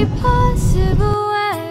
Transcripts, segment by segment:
every possible way.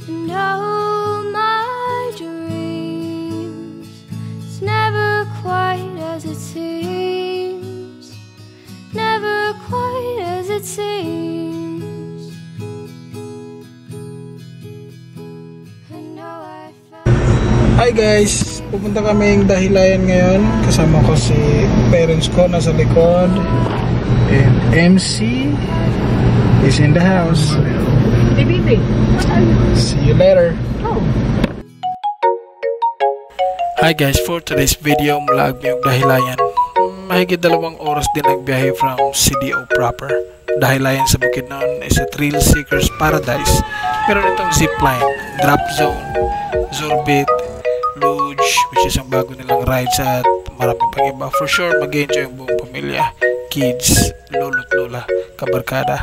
And all my dreams, it's never quite as it seems, never quite as it seems. I know I felt. Hi guys! Pupunta kaming Dahilayan ngayon. Kasama ko si parents ko nasa likod. And MC is in the house. Hey, baby. What are you? See you later. Oh. Hi guys! For today's video, mula Agbiog Dahilayan. Mahigit 2 oras din nagbiyahe from CDO proper. Dahilayan sa Bukidnon is a thrill seeker's paradise. Meron itong zipline, drop zone, Zorbit, Luge, which is ang bago nilang rides at maraming pang iba. For sure, mag-enjoy ang buong pamilya, kids, lolo't lola, kabarkada.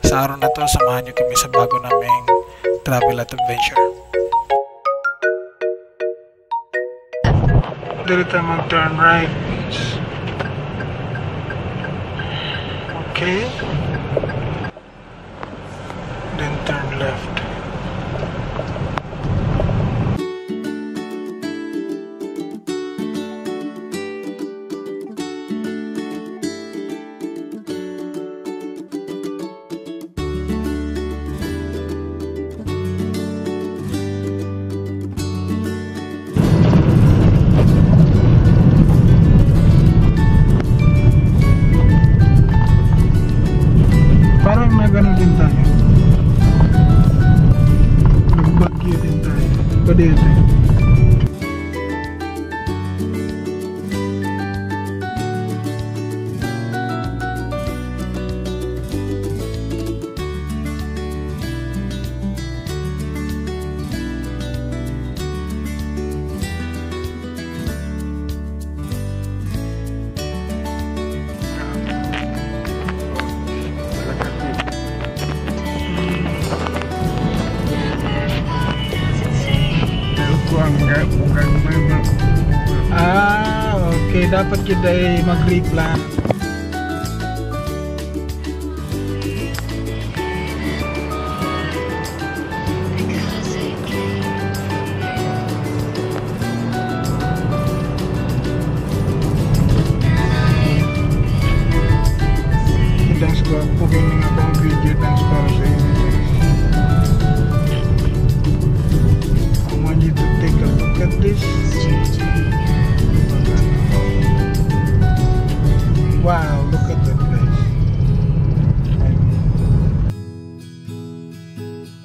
Sa araw na to, samahan nyo kami sa bago naming travel at adventure. Dito tayo mag-turn right. Okay. Then turn left. Parang nagano din tayo. Nagbagyo din tayo. Padete. Okay, dapat kita mag-replan. Thanks for putting in a video. Thanks for saying it. I want you to take a look at this. Wow, look at that place.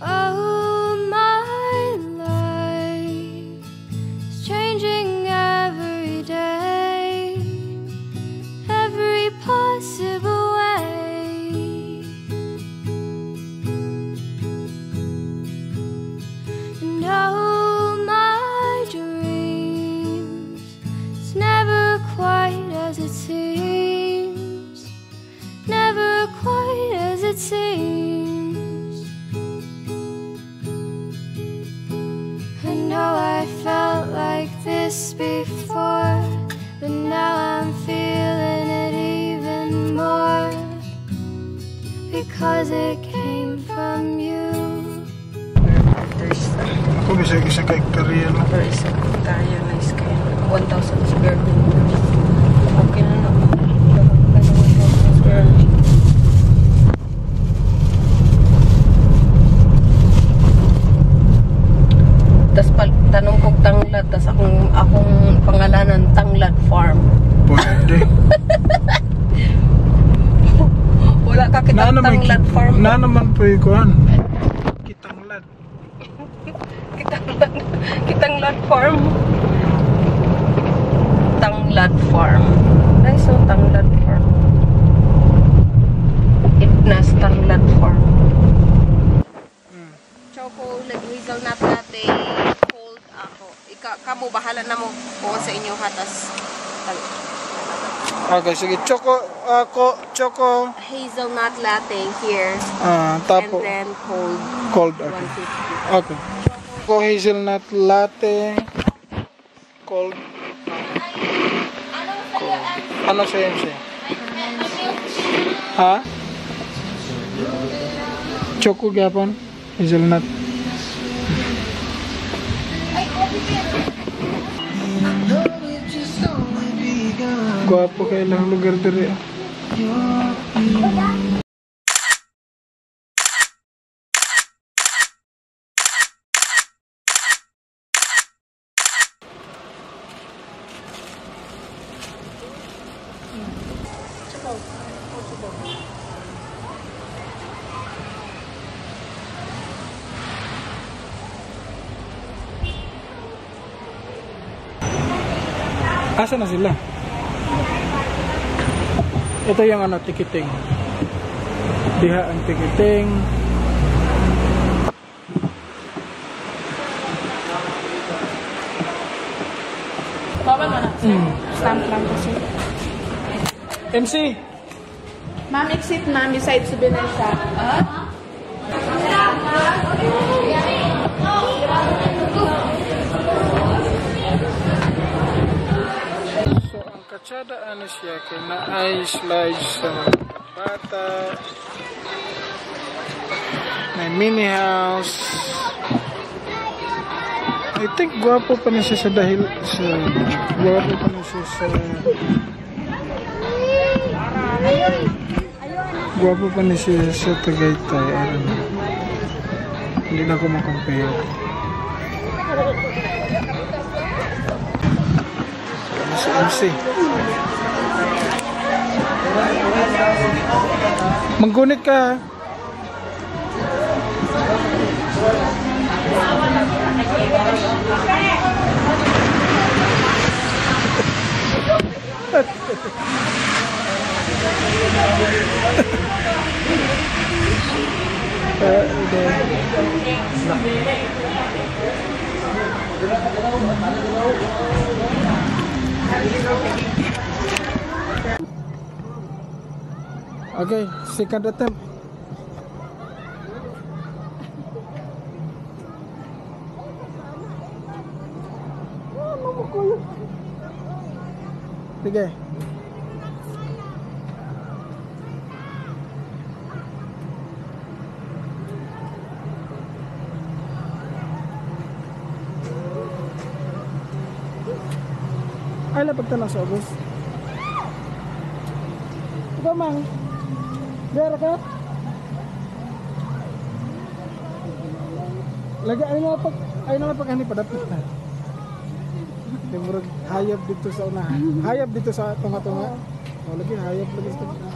Oh, my life is changing every day, every possible way. And all my dreams, it's never quite as it seems, never quite as it seems. I know I felt like this before, but now I'm feeling it even more, because it came from you. Ako bisa kay Korean. First, kaya na iskay. 1,000 square meters. Okay na na. 1,000 square meters. Tas tanong kong Tanglad, tas akong pangalanan Tanglad Farm. Pwede. Wala ka kitang Tanglad Farm. Na naman po ikuan. Kitanglad. Kitanglad Farm. Tanglad Farm. Nice, no? Tanglad Farm. Ignas Tanglad Farm. Choco, nag-hazelnut latte, cold ako. Kamo, bahala na mo kung sa inyo hatas. Okay, sige. Choco. Hazelnut latte here. Tapo. And then cold. Cold. Okay. 150. Okay. Choco hazelnut latte. Cold. Ano sa MC? Ha? Choco gapon? Hazelnut. Guwapo kayo lang lugar diri. Asa na sila? Ito yung ano, ticketing. Diha ang ticketing. Baba mo na. Stamp lang kasi. MC! Ma'am, exit ma'am. Beside si Vanessa. So, ang katsada ano siya, kaya na-eye slides sa mga bata. May mini house. I think guwapo pa na siya sa dahil sa guwapo pa na siya sa guwapo pa na siya sa Tagaytay. Hindi na ako makompare. Ano si MC? Manggunit ka. Okay, second attempt. Sige. Ay, lapag tanong sa obos. Ikaw, mang. Gara ka? Lagi, ay na pag hani padapit na. Murag hayab dito sa unahan. Hayab dito sa tunga-tunga. O lagi hayab lagi sa tunga.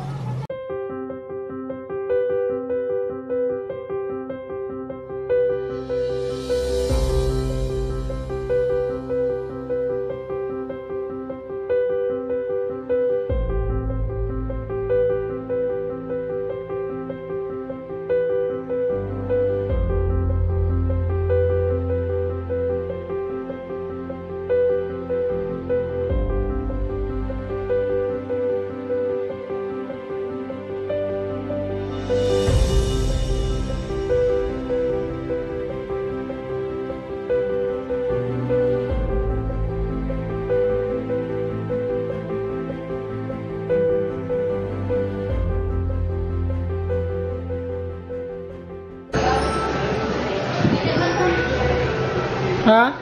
Ha?